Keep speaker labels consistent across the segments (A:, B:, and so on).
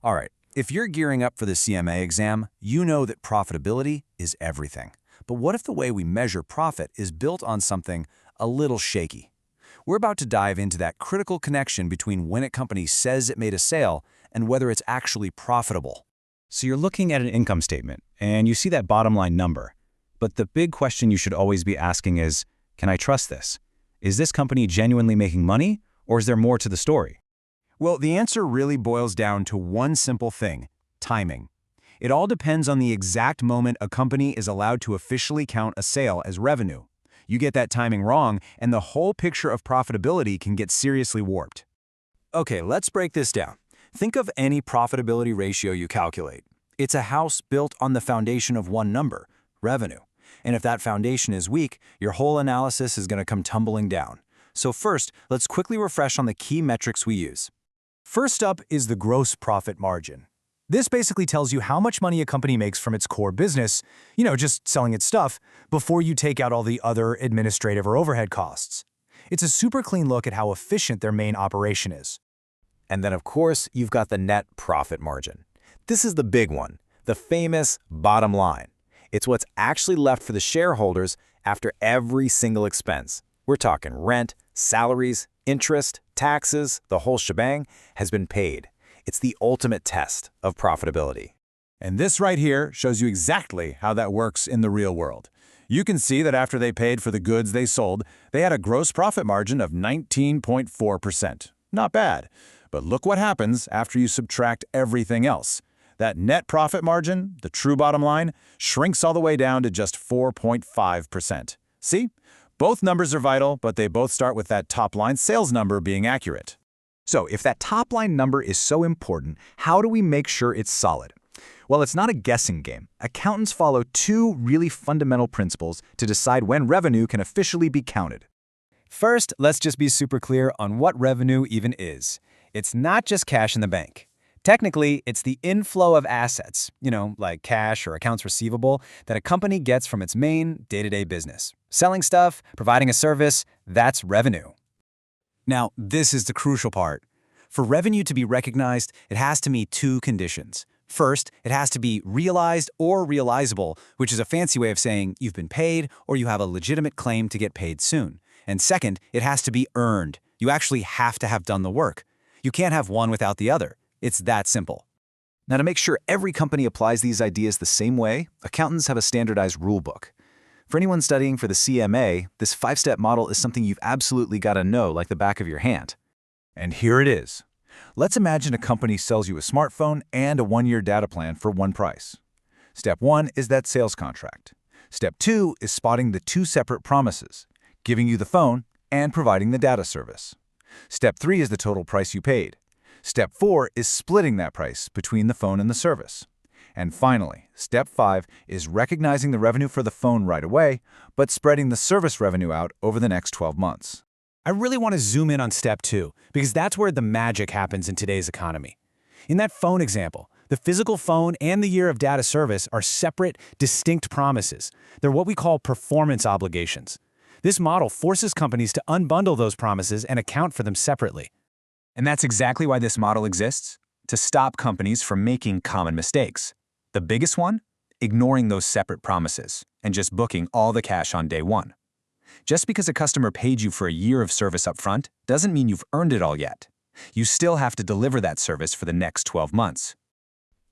A: All right, if you're gearing up for the CMA exam, you know that profitability is everything. But what if the way we measure profit is built on something a little shaky? We're about to dive into that critical connection between when a company says it made a sale and whether it's actually profitable.
B: So you're looking at an income statement, and you see that bottom line number. But the big question you should always be asking is, can I trust this? Is this company genuinely making money, or is there more to the story?
A: Well, the answer really boils down to one simple thing: timing. It all depends on the exact moment a company is allowed to officially count a sale as revenue. You get that timing wrong, and the whole picture of profitability can get seriously warped. Okay, let's break this down. Think of any profitability ratio you calculate. It's a house built on the foundation of one number, revenue. And if that foundation is weak, your whole analysis is going to come tumbling down. So first, let's quickly refresh on the key metrics we use. First up is the gross profit margin. This basically tells you how much money a company makes from its core business, just selling its stuff, before you take out all the other administrative or overhead costs. It's a super clean look at how efficient their main operation is.
C: And then, of course, you've got the net profit margin. This is the big one, the famous bottom line. It's what's actually left for the shareholders after every single expense. We're talking rent, salaries, interest, taxes, the whole shebang has been paid. It's the ultimate test of profitability.
A: And this right here shows you exactly how that works in the real world. You can see that after they paid for the goods they sold, they had a gross profit margin of 19.4%. Not bad. But look what happens after you subtract everything else. That net profit margin, the true bottom line, shrinks all the way down to just 4.5%. See? Both numbers are vital, but they both start with that top-line sales number being accurate.
B: So if that top-line number is so important, how do we make sure it's solid? Well, it's not a guessing game. Accountants follow two really fundamental principles to decide when revenue can officially be counted.
A: First, let's just be super clear on what revenue even is. It's not just cash in the bank. Technically, it's the inflow of assets, like cash or accounts receivable, that a company gets from its main day-to-day business. Selling stuff, providing a service, that's revenue. Now, this is the crucial part. For revenue to be recognized, it has to meet two conditions. First, it has to be realized or realizable, which is a fancy way of saying you've been paid or you have a legitimate claim to get paid soon. And second, it has to be earned. You actually have to have done the work. You can't have one without the other. It's that simple.
B: Now, to make sure every company applies these ideas the same way, accountants have a standardized rule book. For anyone studying for the CMA, this 5-step model is something you've absolutely got to know like the back of your hand.
A: And here it is. Let's imagine a company sells you a smartphone and a 1-year data plan for one price. Step 1 is that sales contract. Step 2 is spotting the two separate promises, giving you the phone and providing the data service. Step 3 is the total price you paid. Step 4 is splitting that price between the phone and the service. And finally, Step 5 is recognizing the revenue for the phone right away, but spreading the service revenue out over the next 12 months. I really want to zoom in on Step 2, because that's where the magic happens in today's economy. In that phone example, the physical phone and the year of data service are separate, distinct promises. They're what we call performance obligations. This model forces companies to unbundle those promises and account for them separately. And that's exactly why this model exists, to stop companies from making common mistakes. The biggest one? Ignoring those separate promises and just booking all the cash on day one. Just because a customer paid you for a year of service up front doesn't mean you've earned it all yet. You still have to deliver that service for the next 12 months.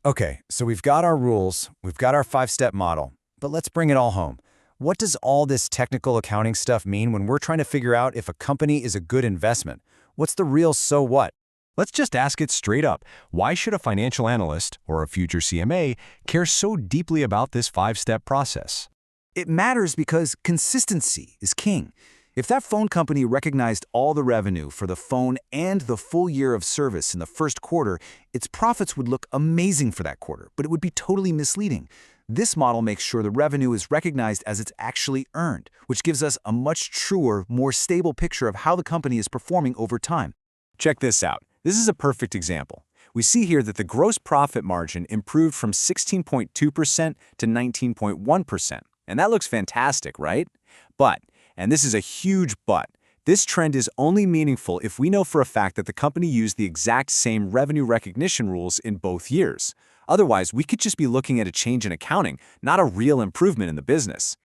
A: Okay, so we've got our rules, we've got our 5-step model, but let's bring it all home. What does all this technical accounting stuff mean when we're trying to figure out if a company is a good investment? What's the real so what?
D: Let's just ask it straight up. Why should a financial analyst, or a future CMA, care so deeply about this 5-step process?
A: It matters because consistency is king. If that phone company recognized all the revenue for the phone and the full year of service in the first quarter, its profits would look amazing for that quarter, but it would be totally misleading. This model makes sure the revenue is recognized as it's actually earned, which gives us a much truer, more stable picture of how the company is performing over time. Check this out. This is a perfect example. We see here that the gross profit margin improved from 16.2% to 19.1%. And that looks fantastic, right? But, and this is a huge but,
B: This trend is only meaningful if we know for a fact that the company used the exact same revenue recognition rules in both years. Otherwise, we could just be looking at a change in accounting, not a real improvement in the business.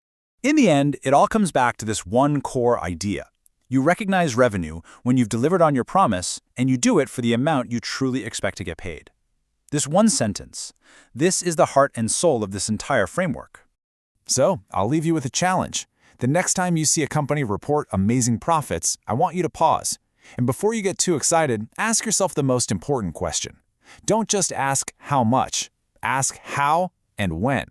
A: In the end, it all comes back to this one core idea. You recognize revenue when you've delivered on your promise, and you do it for the amount you truly expect to get paid. This one sentence, this is the heart and soul of this entire framework. So, I'll leave you with a challenge. The next time you see a company report amazing profits, I want you to pause. And before you get too excited, ask yourself the most important question. Don't just ask how much, ask how and when.